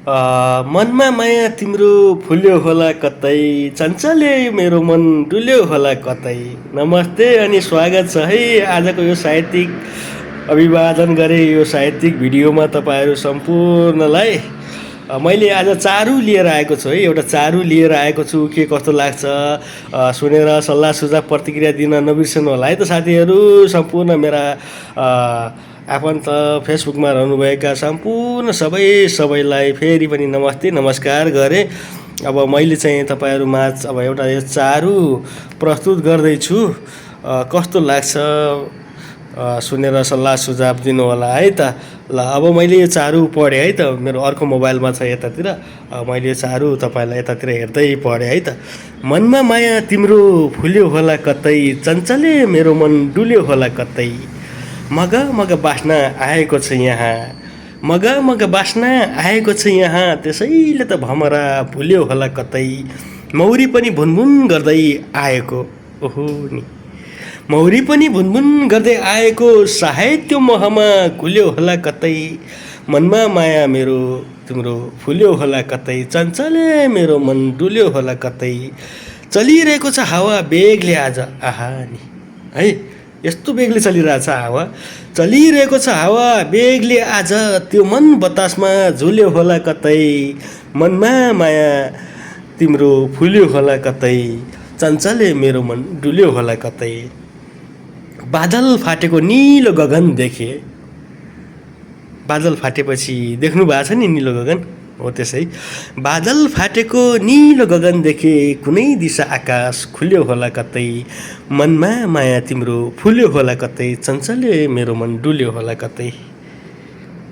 मनमा माया तिम्रो फुल्यो होला कतै, चञ्चले मेरो मन डुल्यो होला कतै। नमस्ते अनि स्वागत छ है आजको यो साहित्यिक अभिवादन गरे यो साहित्यिक भिडियोमा तपाईँहरू सम्पूर्णलाई। मैले आज चारू लिएर आएको छु है, एउटा चारू लिएर आएको छु। के कस्तो लाग्छ सुनेर सल्लाह सुझाव प्रतिक्रिया दिन नबिर्सनु होला है त साथीहरू। सम्पूर्ण मेरा आफन्त फेसबुकमा रहनुभएका सम्पूर्ण सबैलाई फेरि पनि नमस्ते नमस्कार गरेँ। अब मैले चाहिँ तपाईँहरूमाझ अब एउटा यो चारू प्रस्तुत गर्दैछु। कस्तो लाग्छ सुनेर सल्लाह सुझाव दिनु होला है त। ल अब मैले यो चारू पढेँ है त, मेरो अर्को मोबाइलमा छ यतातिर। मैले यो चारू तपाईँलाई यतातिर हेर्दै पढेँ है त। मनमा माया तिम्रो फुल्यो होला कतै, चञ्चले मेरो मन डुल्यो होला कतै। मग मग बास्न आएको छ यहाँ, मग मग बास्न आएको छ यहाँ, त्यसैले त भमरा भुल्यो होला कतै। मौरी पनि भुनभुन गर्दै आएको, ओहो नि मौरी पनि भुनभुन गर्दै आएको, सायद त्यो मोहमा घुल्यो होला कतै। मनमा माया मेरो तिम्रो फुल्यो होला कतै, चञ्चले मेरो मन डुल्यो होला कतै। चलिरहेको छ हावा बेगले आज, आहा नि है, यस्तो बेगले चलिरहेछ हावा, चलिरहेको छ हावा बेगले आज, त्यो मन बतासमा झुल्यो होला कतै। मनमा माया तिम्रो फुल्यो होला कतै, चञ्चले मेरो मन डुल्यो होला कतै। बादल फाटेको निलो गगन देखे, बादल फाटेपछि देख्नु भएको छ नि निलो गगन, हो त्यसै। बादल फाटेको निलो गगन देखे, कुनै दिशा आकाश खुल्यो होला कतै। मनमा माया तिम्रो फुल्यो होला कतै, चञ्चले मेरो मन डुल्यो होला कतै।